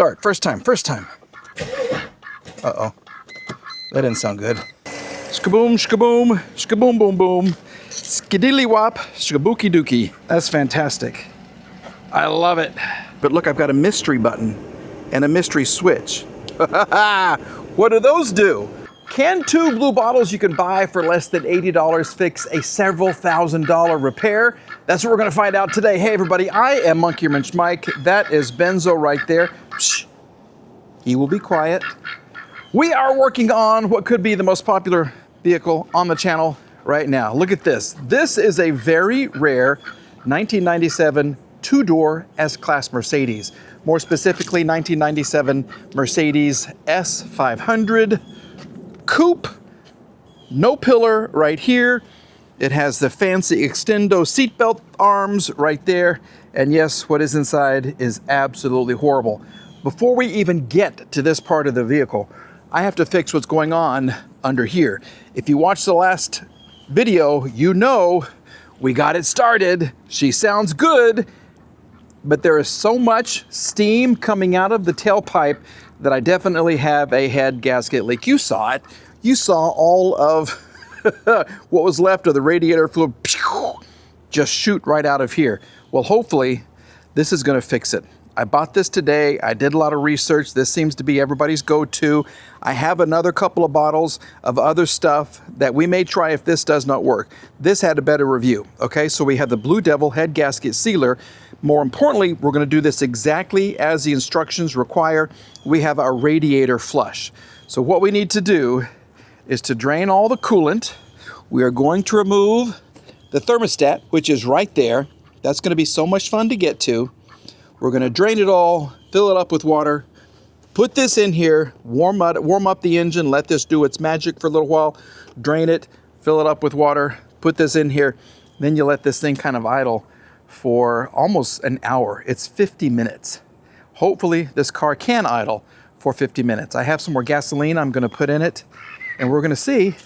Start, first time. Uh-oh, that didn't sound good. Skaboom, shkaboom, shkaboom, boom, boom. Skidilly wop, shkabuki dookie. That's fantastic. I love it. But look, I've got a mystery button and a mystery switch. What do those do? Can two blue bottles you can buy for less than $80 fix a several $1,000 repair? That's what we're gonna find out today. Hey everybody, I am Monkey Wrench Mike. That is Benzo right there. Shh. He will be quiet. We are working on what could be the most popular vehicle on the channel right now. Look at this. This is a very rare 1997 two-door S-Class Mercedes. More specifically, 1997 Mercedes S500 Coupe. No pillar right here. It has the fancy extendo seatbelt arms right there. And yes, what is inside is absolutely horrible. Before we even get to this part of the vehicle, I have to fix what's going on under here. If you watched the last video, you know we got it started. She sounds good, but there is so much steam coming out of the tailpipe that I definitely have a head gasket leak. You saw it. You saw all of what was left of the radiator fluid just shoot right out of here. Well, hopefully this is gonna fix it. I bought this today. I did a lot of research. This seems to be everybody's go-to. I have another couple of bottles of other stuff that we may try if this does not work. This had a better review, okay? So we have the Blue Devil head gasket sealer. More importantly, we're gonna do this exactly as the instructions require. We have our radiator flush. So what we need to do is to drain all the coolant. We are going to remove the thermostat, which is right there. That's gonna be so much fun to get to. We're gonna drain it all, fill it up with water, put this in here, warm up the engine, let this do its magic for a little while, drain it, fill it up with water, put this in here, then you let this thing kind of idle for almost an hour. It's 50 minutes. Hopefully this car can idle for 50 minutes. I have some more gasoline I'm gonna put in it, and we're gonna see,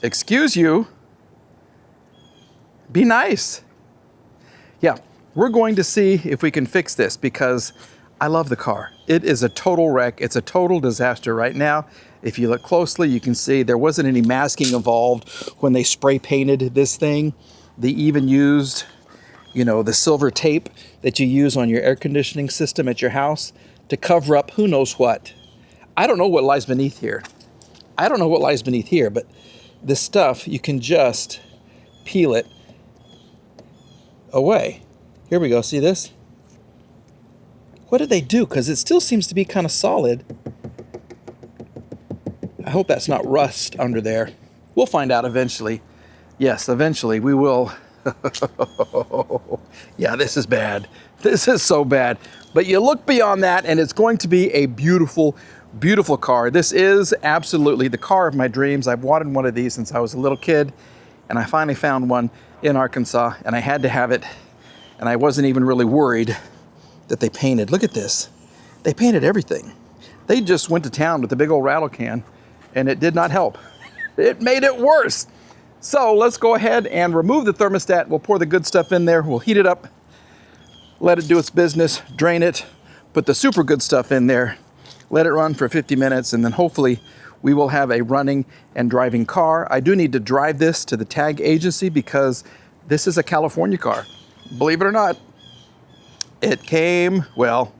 excuse you, be nice. Yeah. We're going to see if we can fix this because I love the car. It is a total wreck. It's a total disaster right now. If you look closely, you can see there wasn't any masking involved when they spray painted this thing. They even used, you know, the silver tape that you use on your air conditioning system at your house to cover up who knows what. I don't know what lies beneath here. I don't know what lies beneath here, but this stuff, you can just peel it away. Here we go, see this? What did they do? Because it still seems to be kind of solid. I hope that's not rust under there. We'll find out eventually. Yes, eventually we will. Yeah, this is bad. This is so bad. But you look beyond that and it's going to be a beautiful, beautiful car. This is absolutely the car of my dreams. I've wanted one of these since I was a little kid, and I finally found one in Arkansas, and I had to have it. And I wasn't even really worried that they painted. Look at this. They painted everything. They just went to town with a big old rattle can, and it did not help. It made it worse. So let's go ahead and remove the thermostat. We'll pour the good stuff in there. We'll heat it up, let it do its business, drain it, put the super good stuff in there, let it run for 50 minutes, and then hopefully we will have a running and driving car. I do need to drive this to the tag agency because this is a California car. Believe it or not, it came, well,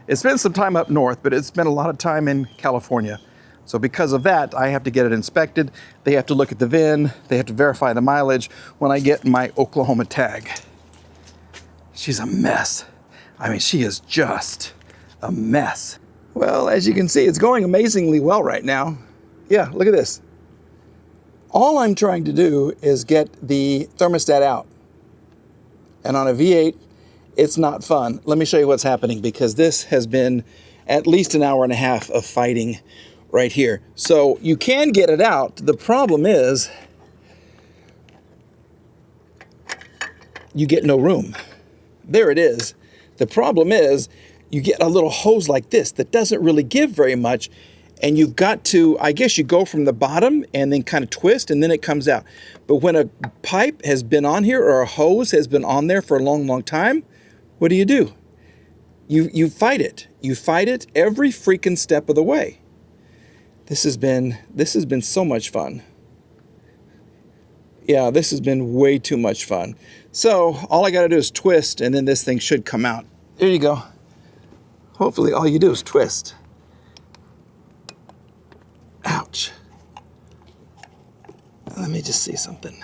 it's spent some time up north, but it's spent a lot of time in California. So because of that, I have to get it inspected. They have to look at the VIN. They have to verify the mileage when I get my Oklahoma tag. She's a mess. I mean, she is just a mess. Well, as you can see, it's going amazingly well right now. Yeah, look at this. All I'm trying to do is get the thermostat out. And on a V8, it's not fun. Let me show you what's happening because this has been at least an hour and a half of fighting right here. So you can get it out. The problem is you get no room. There it is. The problem is you get a little hose like this that doesn't really give very much. And you've got to, I guess you go from the bottom and then kind of twist and then it comes out. But when a pipe has been on here or a hose has been on there for a long, long time, what do? You fight it. You fight it every freaking step of the way. This has been so much fun. Yeah, this has been way too much fun. So all I got to do is twist, and then this thing should come out. There you go. Hopefully all you do is twist. Ouch. Let me just see something.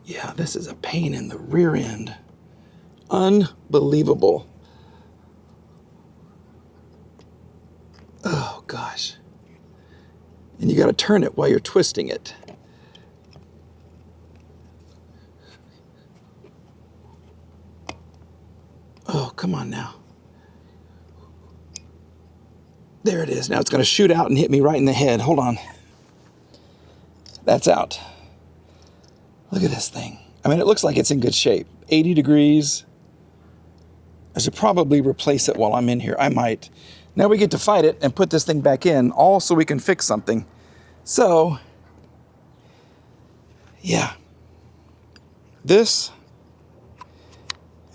Yeah, this is a pain in the rear end. Unbelievable. Oh, gosh. And you got to turn it while you're twisting it. Oh, come on now. There it is. Now it's going to shoot out and hit me right in the head. Hold on. That's out. Look at this thing. I mean, it looks like it's in good shape. 80 degrees. I should probably replace it while I'm in here. I might. Now we get to fight it and put this thing back in, all so we can fix something. So, yeah. This,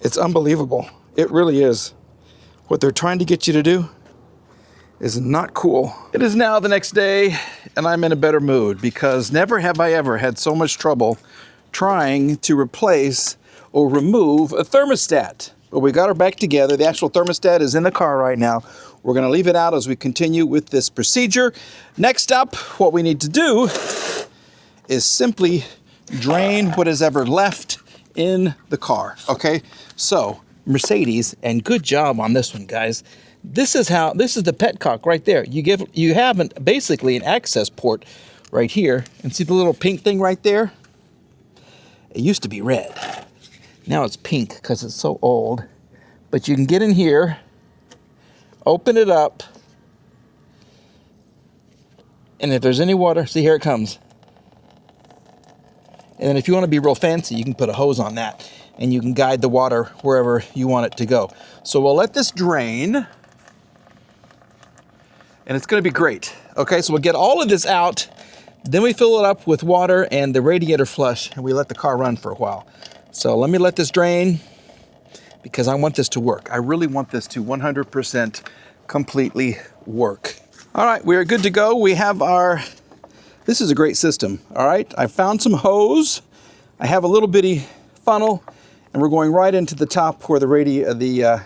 it's unbelievable. It really is. What they're trying to get you to do is not cool. It is now the next day, and I'm in a better mood because never have I ever had so much trouble trying to replace or remove a thermostat. But we got her back together. The actual thermostat is in the car right now. We're going to leave it out as we continue with this procedure. Next up, what we need to do is simply drain what is ever left in the car. Okay, so Mercedes, and good job on this one, guys. This is the petcock right there. You have basically an access port right here, and see the little pink thing right there? It used to be red. Now it's pink because it's so old. But you can get in here, open it up, and if there's any water, see, here it comes. And then if you want to be real fancy, you can put a hose on that, and you can guide the water wherever you want it to go. So we'll let this drain, and it's going to be great. Okay, so we'll get all of this out, then we fill it up with water and the radiator flush, and we let the car run for a while. So let me let this drain, because I want this to work. I really want this to 100% completely work. All right, we are good to go. We have this is a great system, all right? I found some hose. I have a little bitty funnel, and we're going right into the top where the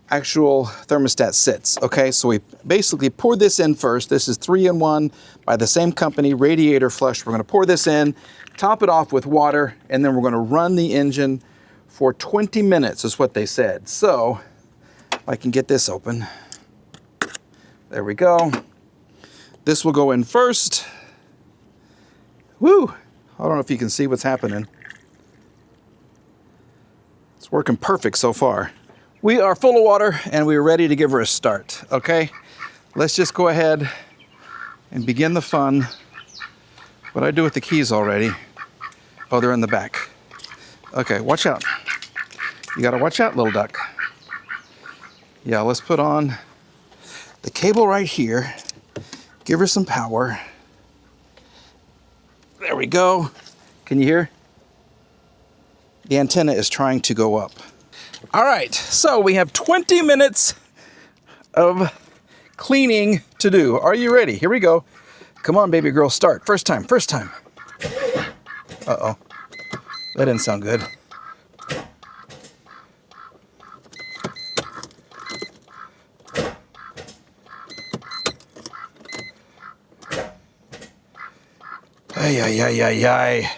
actual thermostat sits. Okay, so we basically pour this in first. This is 3-in-1 by the same company, Radiator Flush. We're gonna pour this in, top it off with water, and then we're gonna run the engine for 20 minutes is what they said. So, if I can get this open. There we go. This will go in first. Woo! I don't know if you can see what's happening. It's working perfect so far. We are full of water and we are ready to give her a start, okay? Let's just go ahead and begin the fun. What do I do with the keys already? Oh, they're in the back. Okay, watch out. You gotta watch out, little duck. Yeah, let's put on the cable right here. Give her some power. There we go. Can you hear? The antenna is trying to go up. All right, so we have 20 minutes of cleaning to do. Are you ready? Here we go. Come on, baby girl, start. First time, first time. Uh-oh, that didn't sound good. Ay, ay, ay, ay, ay.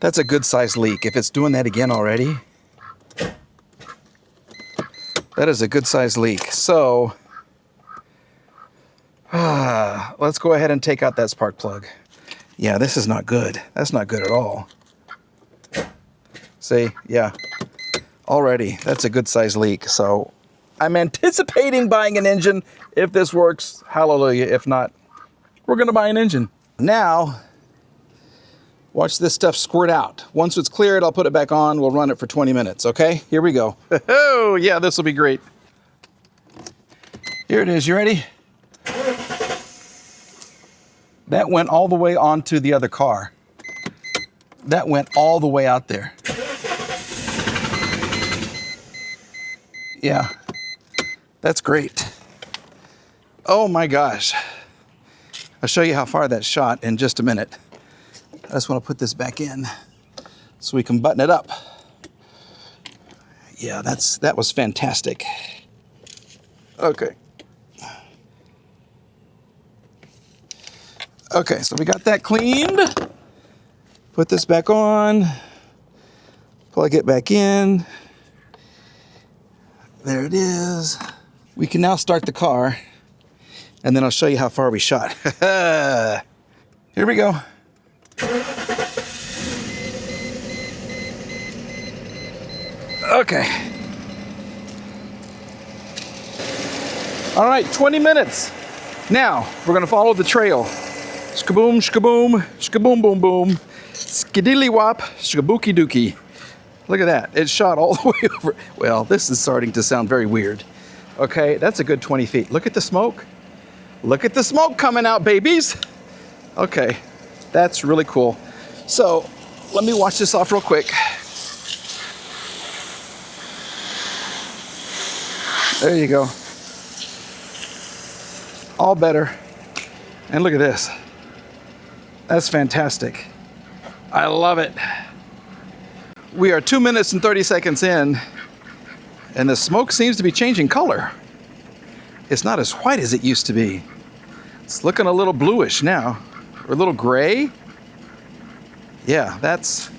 That's a good sized leak. If it's doing that again already, that is a good sized leak. So, let's go ahead and take out that spark plug. Yeah, this is not good. That's not good at all. See, yeah, already, that's a good sized leak. So, I'm anticipating buying an engine. If this works, hallelujah. If not, we're gonna buy an engine. Now, watch this stuff squirt out. Once it's cleared, I'll put it back on. We'll run it for 20 minutes, okay? Here we go. Oh, yeah, this will be great. Here it is, you ready? That went all the way onto the other car. That went all the way out there. Yeah, that's great. Oh my gosh. I'll show you how far that's shot in just a minute. I just want to put this back in so we can button it up. Yeah, that was fantastic. Okay. Okay, so we got that cleaned. Put this back on. Plug it back in. There it is. We can now start the car, and then I'll show you how far we shot. Here we go. Okay. All right, 20 minutes. Now, we're gonna follow the trail. Shkaboom, shkaboom, shkaboom, boom, boom. Skidilly wop, shkabookie dookie. Look at that, it shot all the way over. Well, this is starting to sound very weird. Okay, that's a good 20 feet. Look at the smoke. Look at the smoke coming out, babies. Okay, that's really cool. So, let me wash this off real quick. There you go. All better. And look at this. That's fantastic. I love it. We are 2 minutes and 30 seconds in, and the smoke seems to be changing color. It's not as white as it used to be. It's looking a little bluish now, or a little gray. Yeah, that's...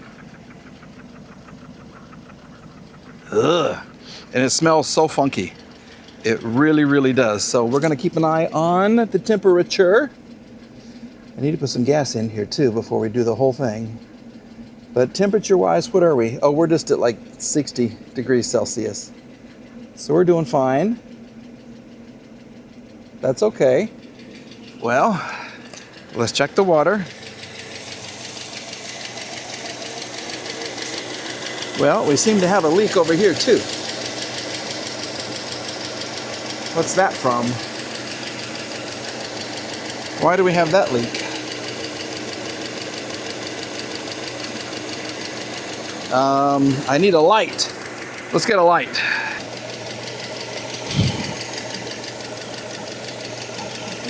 Ugh. And it smells so funky. It really, really does. So we're gonna keep an eye on the temperature. I need to put some gas in here too before we do the whole thing. But temperature-wise, what are we? Oh, we're just at like 60 degrees Celsius. So we're doing fine. That's okay. Well, let's check the water. Well, we seem to have a leak over here too. What's that from? Why do we have that leak? I need a light. Let's get a light.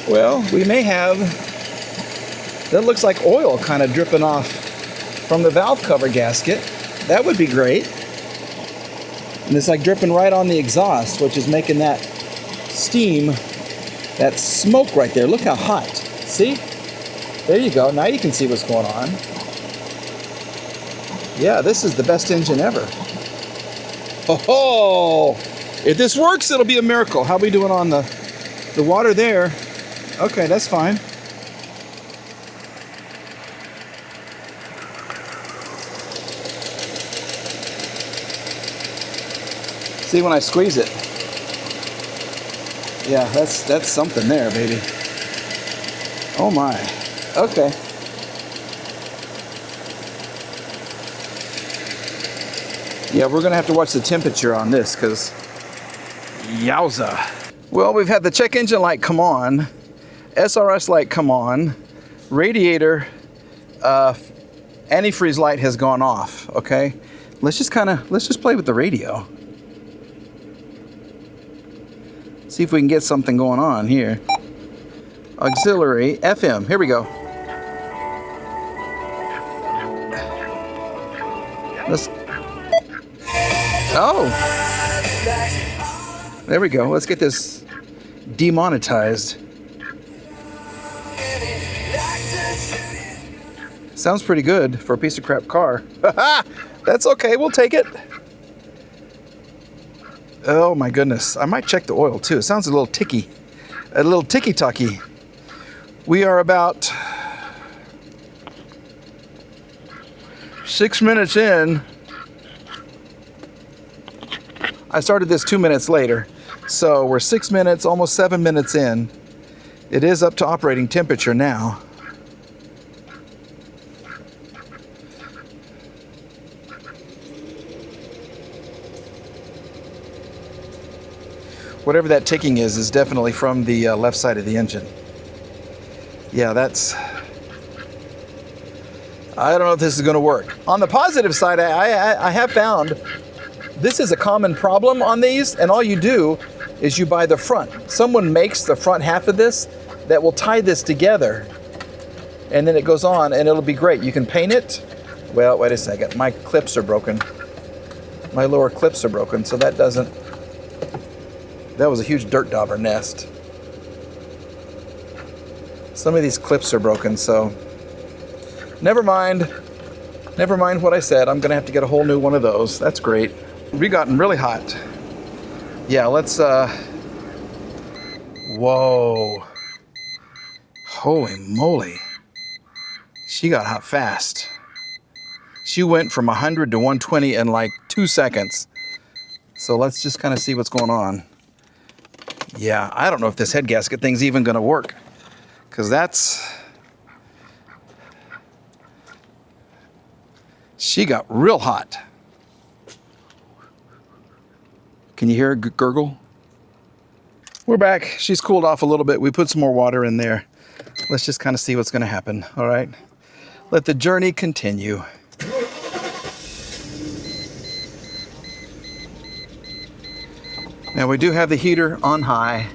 Well, we may have, that looks like oil kind of dripping off from the valve cover gasket. That would be great. And it's like dripping right on the exhaust, which is making that steam, that smoke right there. Look how hot. See? There you go. Now you can see what's going on. Yeah, this is the best engine ever. Oh, if this works, it'll be a miracle. How are we doing on the water there? Okay, that's fine. See when I squeeze it? Yeah, that's something there, baby. Oh my. Okay. Yeah, we're gonna have to watch the temperature on this because yowza. Well, we've had the check engine light come on, SRS light come on, radiator antifreeze light has gone off, okay? Let's just play with the radio. See if we can get something going on here. Auxiliary, FM, here we go. Let's, oh, there we go. Let's get this demonetized. Sounds pretty good for a piece of crap car. That's okay, we'll take it. Oh my goodness, I might check the oil too. It sounds a little ticky, a little ticky-tacky. We are about 6 minutes in. I started this 2 minutes later, so we're 6 minutes, almost 7 minutes in. It is up to operating temperature now. Whatever that ticking is definitely from the left side of the engine. Yeah, that's... I don't know if this is going to work. On the positive side, I have found This is a common problem on these, and all you do is you buy the front. Someone makes the front half of this that will tie this together, and then it goes on, and it'll be great. You can paint it. Well, wait a second. My clips are broken. My lower clips are broken, so that doesn't... That was a huge dirt dauber nest. Some of these clips are broken, so never mind. Never mind what I said. I'm gonna have to get a whole new one of those. That's great. We gotten really hot. Yeah, let's, whoa. Holy moly. She got hot fast. She went from 100 to 120 in like 2 seconds. So let's just kind of see what's going on. Yeah, I don't know if this head gasket thing's even gonna work, because that's... She got real hot. Can you hear her gurgle? We're back. She's cooled off a little bit. We put some more water in there. Let's just kind of see what's going to happen. All right. Let the journey continue. Now we do have the heater on high.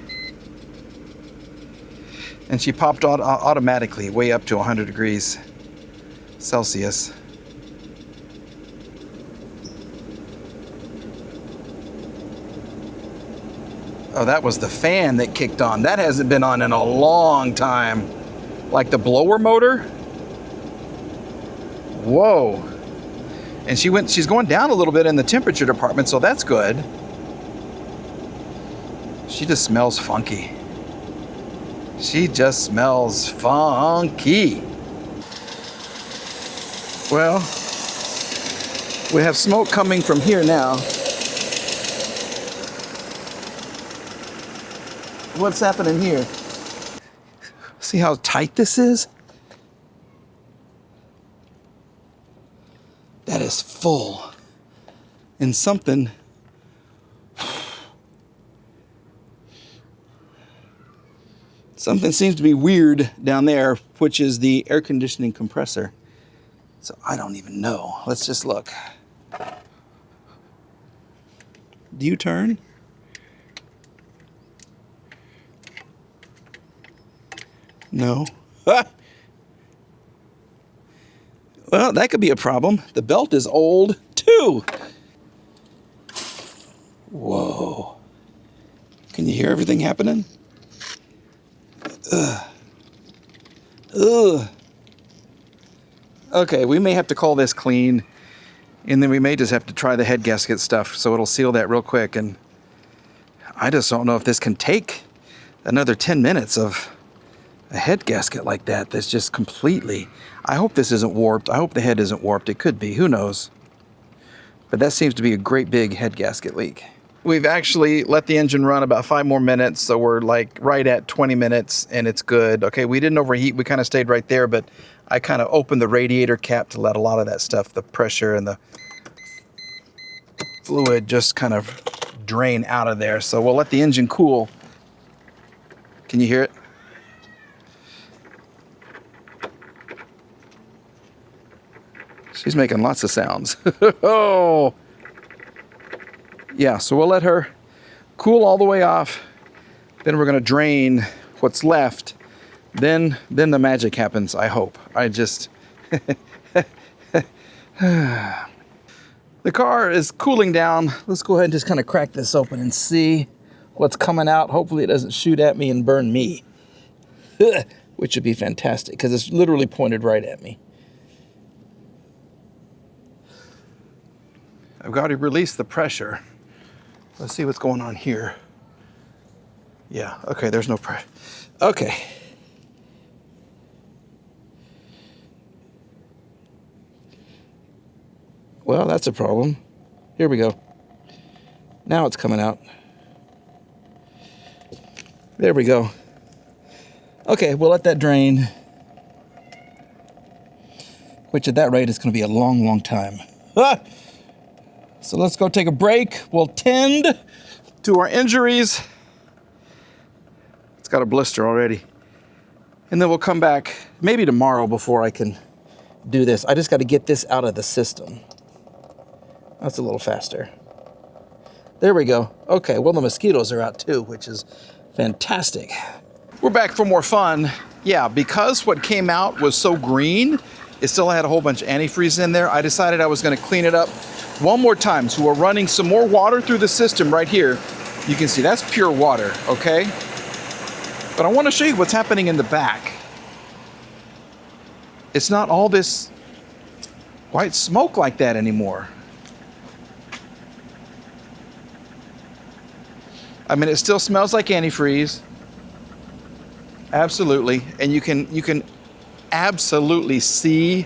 And she popped automatically way up to 100 degrees Celsius. Oh, that was the fan that kicked on. That hasn't been on in a long time. Like the blower motor. Whoa. And she's going down a little bit in the temperature department, so that's good. She just smells funky. She just smells funky. Well, we have smoke coming from here now. What's happening here? See how tight this is? That is full. And something seems to be weird down there, which is the air conditioning compressor. So I don't even know. Let's just look. Do you turn? No. Well, that could be a problem. The belt is old too. Whoa. Can you hear everything happening? Ugh. Ugh. Okay, we may have to call this clean, and then we may just have to try the head gasket stuff so it'll seal that real quick. And I just don't know if this can take another 10 minutes of a head gasket like that. That's just completely... I hope this isn't warped. I hope the head isn't warped. It could be. Who knows? But that seems to be a great big head gasket leak. We've actually let the engine run about 5 more minutes, so we're like right at 20 minutes and it's good. Okay, we didn't overheat. We kind of stayed right there, but I kind of opened the radiator cap to let a lot of that stuff, the pressure and the fluid, just kind of drain out of there. So we'll let the engine cool. Can you hear it? She's making lots of sounds. Oh! Yeah, so we'll let her cool all the way off. Then we're going to drain what's left. Then the magic happens, I hope. I just... The car is cooling down. Let's go ahead and just kind of crack this open and see what's coming out. Hopefully it doesn't shoot at me and burn me. Which would be fantastic, because it's literally pointed right at me. I've got to release the pressure. Let's see what's going on here. Yeah, okay, there's no pressure. Okay. Well, that's a problem. Here we go. Now it's coming out. There we go. Okay, we'll let that drain. Which at that rate is going to be a long, long time. Ah! So let's go take a break. We'll tend to our injuries. It's got a blister already. And then we'll come back maybe tomorrow before I can do this. I just got to get this out of the system. That's a little faster. There we go. Okay, well, the mosquitoes are out too, which is fantastic. We're back for more fun. Yeah, because what came out was so green, it still had a whole bunch of antifreeze in there. I decided I was gonna clean it up one more time. So we're running some more water through the system right here. You can see that's pure water, okay? But I wanna show you what's happening in the back. It's not all this white smoke like that anymore. I mean, it still smells like antifreeze. Absolutely. And you can absolutely see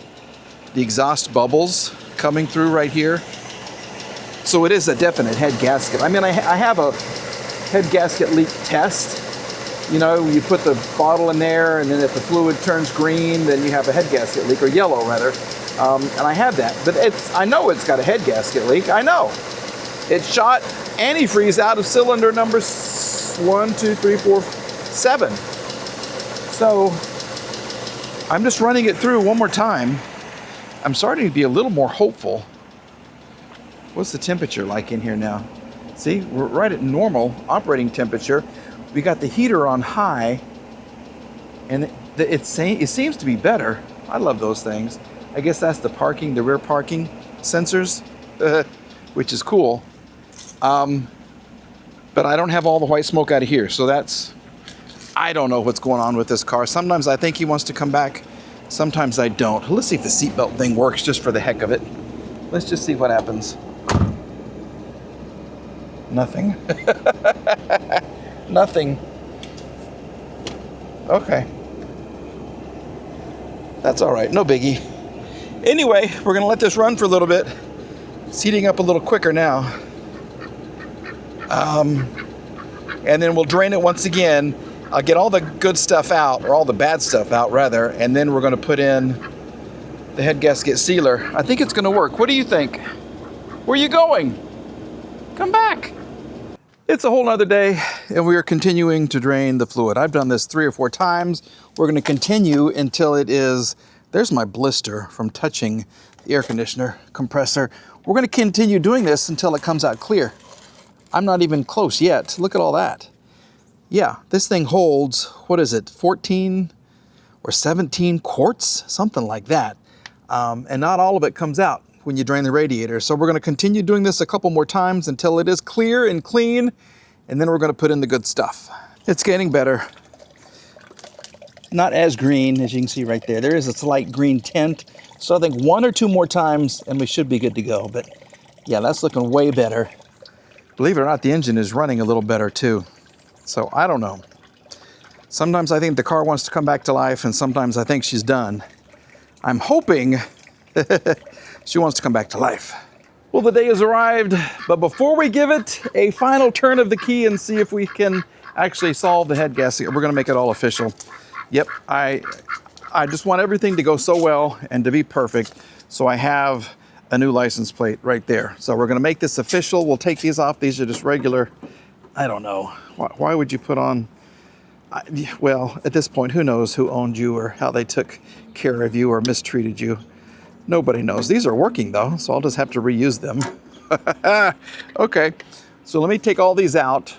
the exhaust bubbles coming through right here. So it is a definite head gasket. I mean, I have a head gasket leak test. You know, you put the bottle in there, and then if the fluid turns green, then you have a head gasket leak, or yellow rather. And I have that, but I know it's got a head gasket leak. I know. It shot antifreeze out of cylinder number 1, 2, 3, 4, 7. So I'm just running it through one more time. I'm starting to be a little more hopeful. What's the temperature like in here now? See, we're right at normal operating temperature. We got the heater on high, and it seems to be better. I love those things. I guess that's the rear parking sensors, which is cool. But I don't have all the white smoke out of here, so I don't know what's going on with this car. Sometimes I think he wants to come back, sometimes I don't. Let's see if the seatbelt thing works just for the heck of it. Let's just see what happens. Nothing. Nothing. Okay. That's all right, no biggie. Anyway, we're gonna let this run for a little bit. It's heating up a little quicker now. And then we'll drain it once again. I'll get all the good stuff out, or all the bad stuff out rather, and then we're gonna put in the head gasket sealer. I think it's gonna work. What do you think? Where are you going? Come back. It's a whole nother day, and we are continuing to drain the fluid. I've done this 3 or 4 times. We're gonna continue until it is, there's my blister from touching the air conditioner compressor. We're gonna continue doing this until it comes out clear. I'm not even close yet. Look at all that. Yeah, this thing holds, what is it, 14 or 17 quarts? Something like that. And not all of it comes out when you drain the radiator. So we're gonna continue doing this a couple more times until it is clear and clean, and then we're gonna put in the good stuff. It's getting better. Not as green as you can see right there. There is a slight green tint. So I think 1 or 2 more times and we should be good to go. But yeah, that's looking way better. Believe it or not, the engine is running a little better too. So I don't know. Sometimes I think the car wants to come back to life, and sometimes I think she's done. I'm hoping she wants to come back to life. Well, the day has arrived, but before we give it a final turn of the key and see if we can actually solve the head gasket, we're gonna make it all official. Yep, I just want everything to go so well and to be perfect, so I have a new license plate right there. So we're gonna make this official. We'll take these off. These are just regular, I don't know. Why would you put on, well, at this point, who knows who owned you or how they took care of you or mistreated you. Nobody knows. These are working though, so I'll just have to reuse them. Okay, so let me take all these out.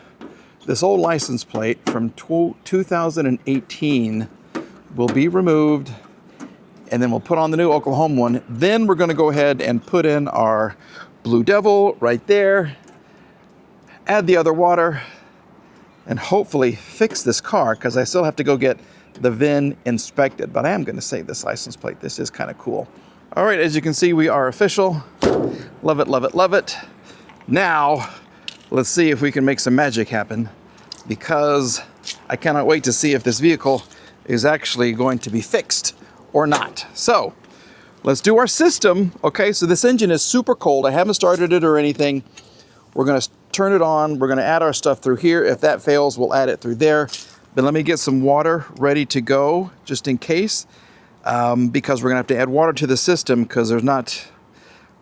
This old license plate from 2018 will be removed, and then we'll put on the new Oklahoma one. Then we're gonna go ahead and put in our Blue Devil right there, add the other water, and hopefully fix this car, because I still have to go get the VIN inspected, but I am gonna save this license plate. This is kind of cool. All right, as you can see, we are official. Love it, love it, love it. Now, let's see if we can make some magic happen, because I cannot wait to see if this vehicle is actually going to be fixed or not. So let's do our system. Okay, so this engine is super cold. I haven't started it or anything. We're gonna turn it on. We're gonna add our stuff through here. If that fails, we'll add it through there. But let me get some water ready to go just in case, because we're gonna have to add water to the system because there's not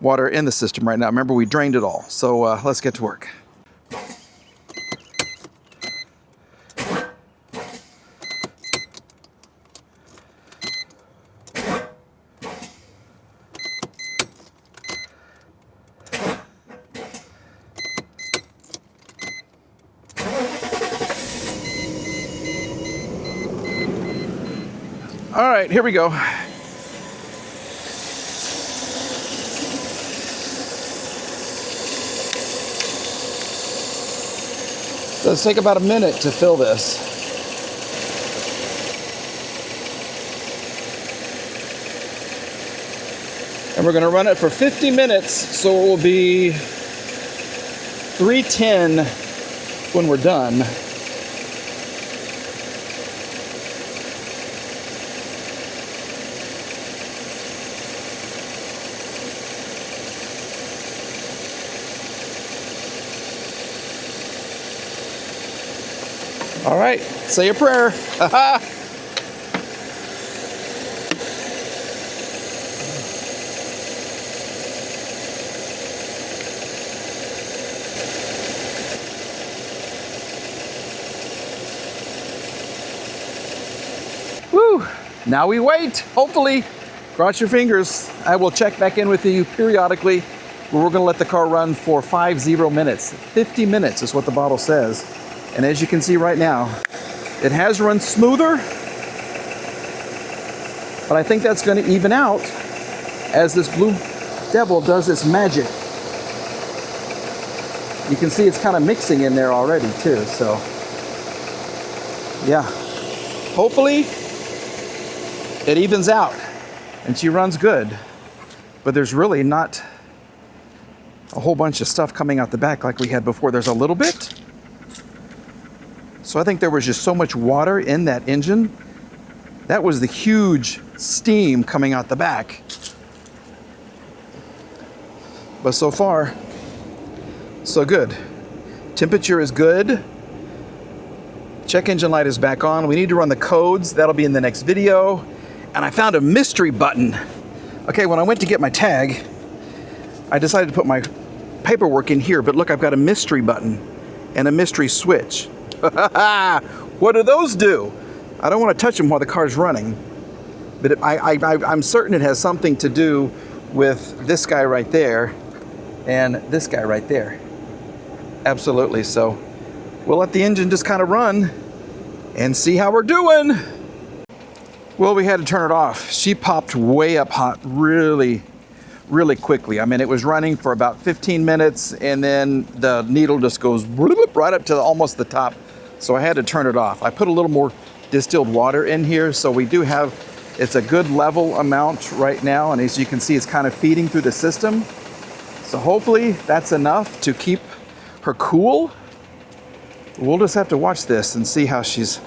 water in the system right now. Remember, we drained it all. So let's get to work. All right, here we go. Does take about a minute to fill this. And we're going to run it for 50 minutes, so it will be 310 when we're done. All right, say a prayer. Woo! Now we wait. Hopefully, cross your fingers. I will check back in with you periodically. We're going to let the car run for 50 minutes. 50 minutes is what the bottle says. And as you can see right now, it has run smoother, but I think that's going to even out as this Blue Devil does its magic. You can see it's kind of mixing in there already too, so yeah. Hopefully it evens out and she runs good, but there's really not a whole bunch of stuff coming out the back like we had before. There's a little bit. So I think there was just so much water in that engine. That was the huge steam coming out the back. But so far, so good. Temperature is good. Check engine light is back on. We need to run the codes. That'll be in the next video. And I found a mystery button. Okay, when I went to get my tag, I decided to put my paperwork in here, but look, I've got a mystery button and a mystery switch. What do those do? I don't want to touch them while the car's running, but I'm certain it has something to do with this guy right there and this guy right there. Absolutely. So we'll let the engine just kind of run and see how we're doing. Well, we had to turn it off. She popped way up hot really quickly. I mean, it was running for about 15 minutes and then the needle just goes right up to almost the top. So I had to turn it off. I put a little more distilled water in here. So we do have, it's a good level amount right now. And as you can see, it's kind of feeding through the system. So hopefully that's enough to keep her cool. We'll just have to watch this and see how she's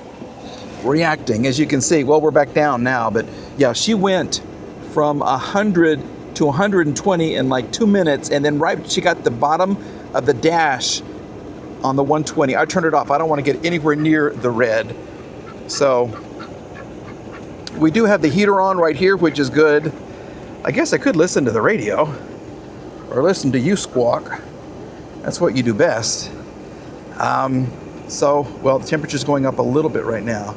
reacting. As you can see, well, we're back down now, but yeah, she went from 100 to 120 in like 2 minutes, and then she got the bottom of the dash on the 120. I turned it off. I don't want to get anywhere near the red. So we do have the heater on right here, which is good. I guess I could listen to the radio or listen to you squawk. That's what you do best. Well, the temperature's going up a little bit right now.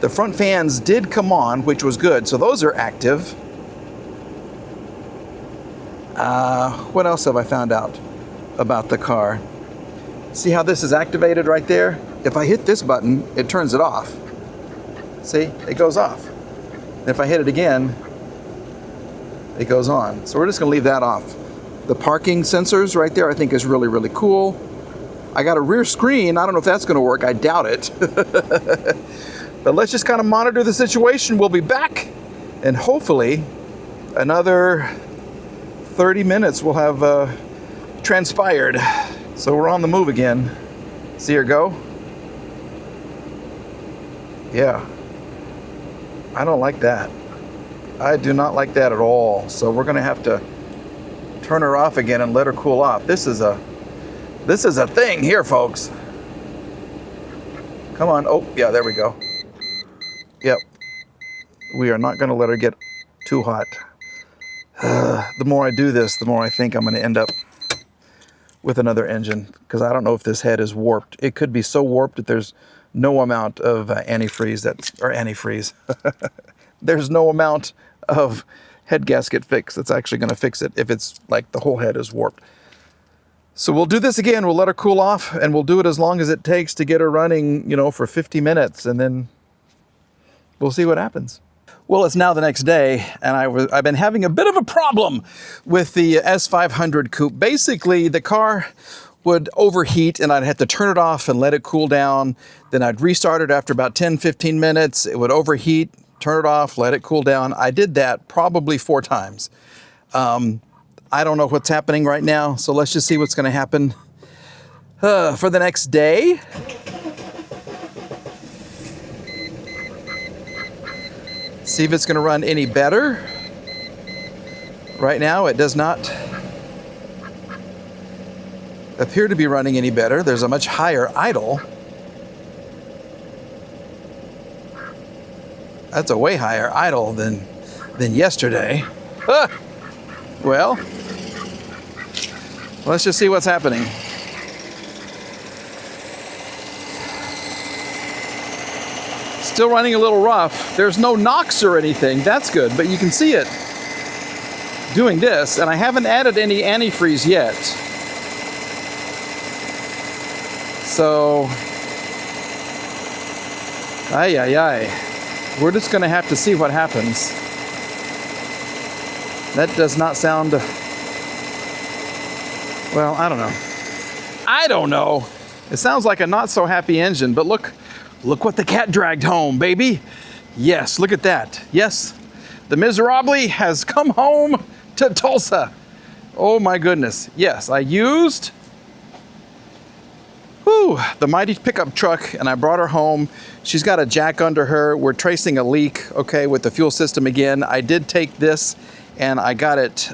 The front fans did come on, which was good. So those are active. What else have I found out about the car? See how this is activated right there? If I hit this button, it turns it off. See, it goes off. And if I hit it again, it goes on. So we're just gonna leave that off. The parking sensors right there, I think is really cool. I got a rear screen. I don't know if that's gonna work. I doubt it. But let's just kind of monitor the situation. We'll be back, and hopefully another 30 minutes will have transpired. So we're on the move again. See her go? Yeah. I don't like that. I do not like that at all. So we're gonna have to turn her off again and let her cool off. This is a thing here, folks. Come on. Oh, yeah, there we go. Yep. We are not gonna let her get too hot. The more I do this, the more I think I'm gonna end up with another engine, because I don't know if this head is warped. It could be so warped that there's no amount of antifreeze there's no amount of head gasket fix that's actually going to fix it if it's like the whole head is warped. So we'll do this again. We'll let her cool off, and we'll do it as long as it takes to get her running, for 50 minutes, and then we'll see what happens. Well, it's now the next day, and I've been having a bit of a problem with the S500 Coupe. Basically, the car would overheat, and I'd have to turn it off and let it cool down. Then I'd restart it after about 10, 15 minutes. It would overheat, turn it off, let it cool down. I did that probably 4 times. I don't know what's happening right now, so let's just see what's going to happen for the next day. See if it's going to run any better. Right now, it does not appear to be running any better. There's a much higher idle. That's a way higher idle than yesterday. Well, let's just see what's happening. Still running a little rough. There's no knocks or anything. That's good, but you can see it doing this, and I haven't added any antifreeze yet. So, we're just gonna have to see what happens. That does not sound, well, I don't know. I don't know. It sounds like a not so happy engine, but look what the cat dragged home, baby. Yes, look at that. Yes, the Miserobi has come home to Tulsa. Oh my goodness. Yes, I used the mighty pickup truck, and I brought her home. She's got a jack under her. We're tracing a leak, okay, with the fuel system again. I did take this and I got it.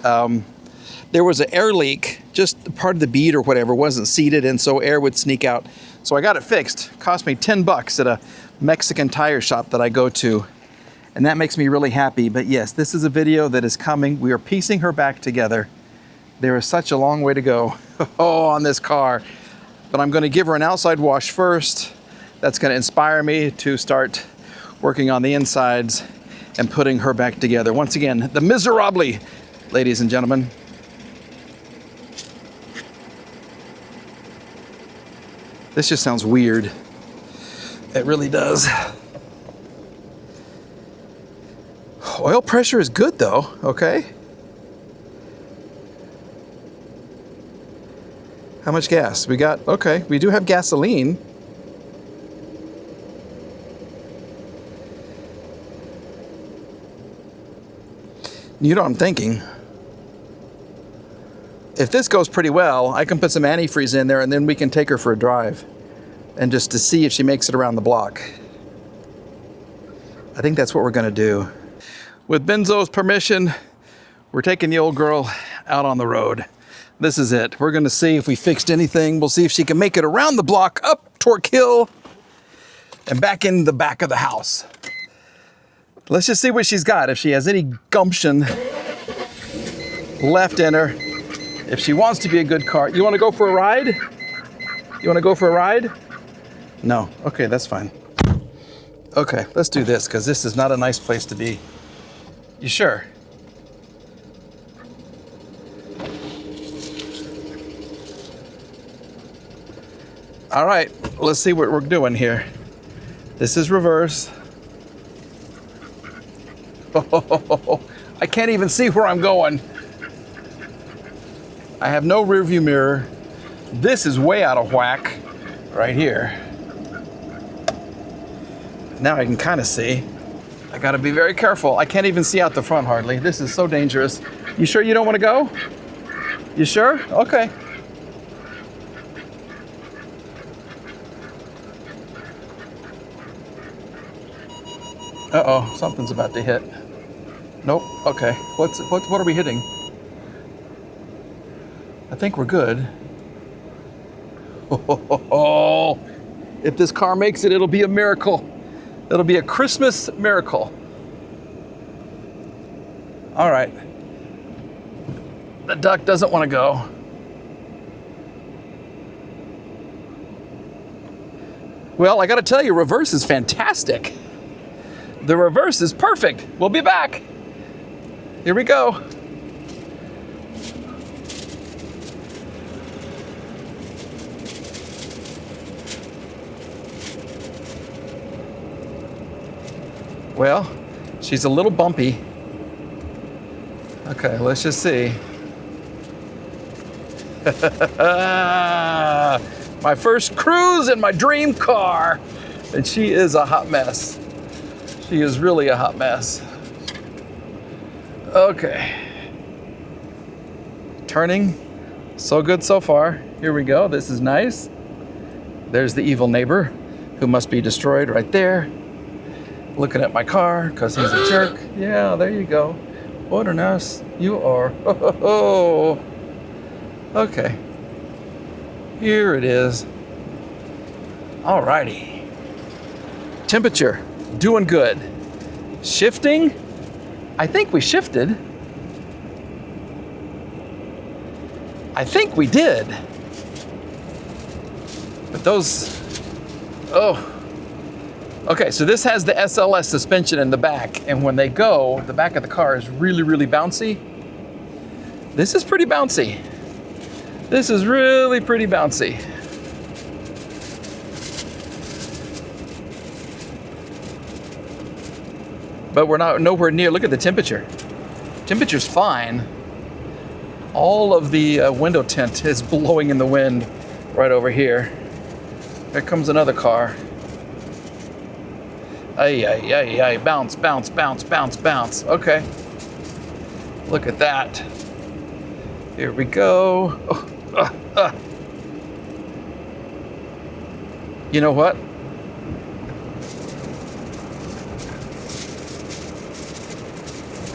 There was an air leak, just part of the bead or whatever wasn't seated, and so air would sneak out. So I got it fixed. Cost me $10 at a Mexican tire shop that I go to. And that makes me really happy. But yes, this is a video that is coming. We are piecing her back together. There is such a long way to go on this car. But I'm gonna give her an outside wash first. That's gonna inspire me to start working on the insides and putting her back together. Once again, the Miserobi, ladies and gentlemen. This just sounds weird. It really does. Oil pressure is good though, okay? How much gas? We got, okay, we do have gasoline. You know what I'm thinking? If this goes pretty well, I can put some antifreeze in there and then we can take her for a drive and just to see if she makes it around the block. I think that's what we're gonna do. With Benzo's permission, we're taking the old girl out on the road. This is it. We're gonna see if we fixed anything. We'll see if she can make it around the block, up Torque Hill, and back in the back of the house. Let's just see what she's got, if she has any gumption left in her. If she wants to be a good car. You wanna go for a ride? You wanna go for a ride? No, okay, that's fine. Okay, let's do this, because this is not a nice place to be. You sure? All right, let's see what we're doing here. This is reverse. Oh, I can't even see where I'm going. I have no rear view mirror. This is way out of whack right here. Now I can kind of see. I gotta be very careful. I can't even see out the front hardly. This is so dangerous. You sure you don't want to go? You sure? Okay. Uh-oh, something's about to hit. Nope, okay. What are we hitting? I think we're good. Oh, if this car makes it, it'll be a miracle. It'll be a Christmas miracle. All right. The duck doesn't want to go. Well, I got to tell you, reverse is fantastic. The reverse is perfect. We'll be back. Here we go. Well, She's a little bumpy. Okay, let's just see. My first cruise in my dream car. And she is a hot mess. She is really a hot mess. Okay. Turning. So good so far. Here we go. This is nice. There's the evil neighbor who must be destroyed right there. Looking at my car because he's a jerk. Yeah, there you go. What an ass you are. Oh. Okay. Here it is. Alrighty. Temperature, doing good. Shifting, I think we shifted. I think we did. But those, oh. Okay, so this has the SLS suspension in the back, and when they go, the back of the car is really, really bouncy. This is pretty bouncy. This is really pretty bouncy. But we're not nowhere near, look at the temperature. Temperature's fine. All of the window tint is blowing in the wind right over here. There comes another car. Ay, ay, ay, ay, bounce, bounce, bounce, bounce, bounce. Okay. Look at that. Here we go. Oh, You know what?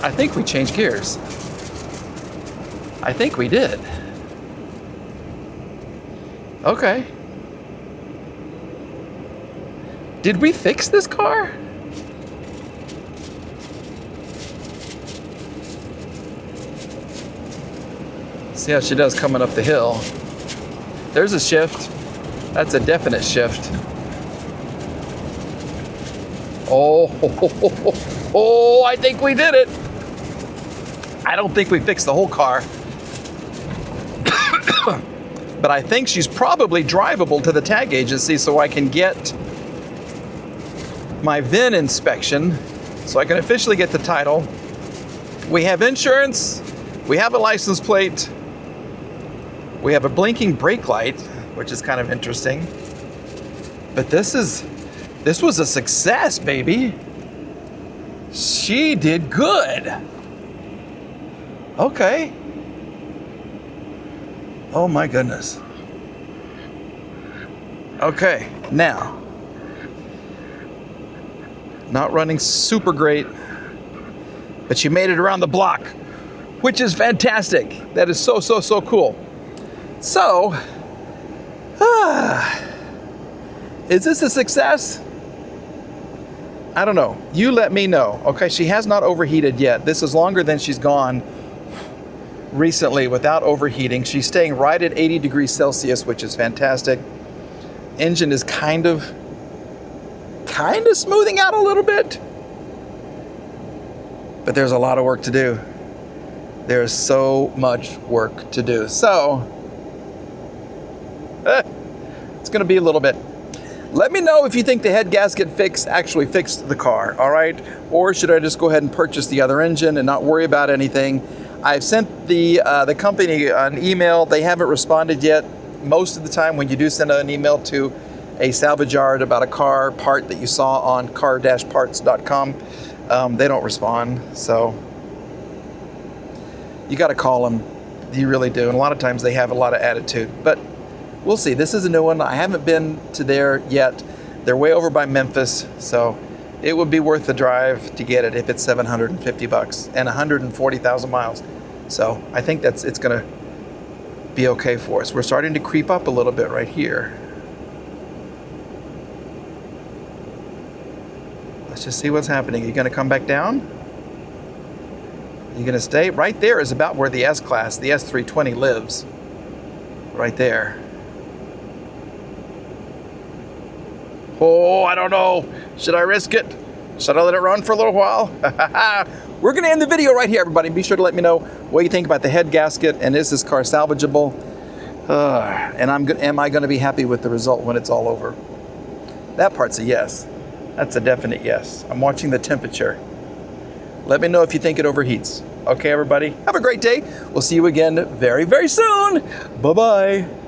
I think we changed gears. I think we did. Okay. Did we fix this car? See how she does coming up the hill. There's a shift. That's a definite shift. Oh, I think we did it. I don't think we fixed the whole car. But I think she's probably drivable to the tag agency so I can get my VIN inspection, so I can officially get the title. We have insurance, we have a license plate, we have a blinking brake light, which is kind of interesting. But this was a success, baby. She did good. Okay. Oh my goodness. Okay, now, not running super great, but she made it around the block, which is fantastic. That is so, so, so cool. So, is this a success? I don't know. You let me know. Okay, she has not overheated yet. This is longer than she's gone recently without overheating. She's staying right at 80 degrees Celsius, which is fantastic. Engine is kind of smoothing out a little bit. But there's a lot of work to do. There's so much work to do. So, it's gonna be a little bit. Let me know if you think the head gasket fix actually fixed the car, all right? Or should I just go ahead and purchase the other engine and not worry about anything? I've sent the company an email. They haven't responded yet. Most of the time when you do send an email to a salvage yard about a car part that you saw on car-parts.com, they don't respond. So you gotta call them, you really do. And a lot of times they have a lot of attitude, but we'll see. This is a new one. I haven't been to there yet. They're way over by Memphis, so it would be worth the drive to get it if it's $750 and 140,000 miles. So I think it's gonna be okay for us. We're starting to creep up a little bit right here. Let's just see what's happening. Are you gonna come back down? Are you gonna stay? Right there is about where the S-Class, the S320 lives. Right there. Oh, I don't know. Should I risk it? Should I let it run for a little while? We're going to end the video right here, everybody. Be sure to let me know what you think about the head gasket and is this car salvageable? And am I going to be happy with the result when it's all over? That part's a yes. That's a definite yes. I'm watching the temperature. Let me know if you think it overheats. Okay, everybody, have a great day. We'll see you again very, very soon. Bye-bye.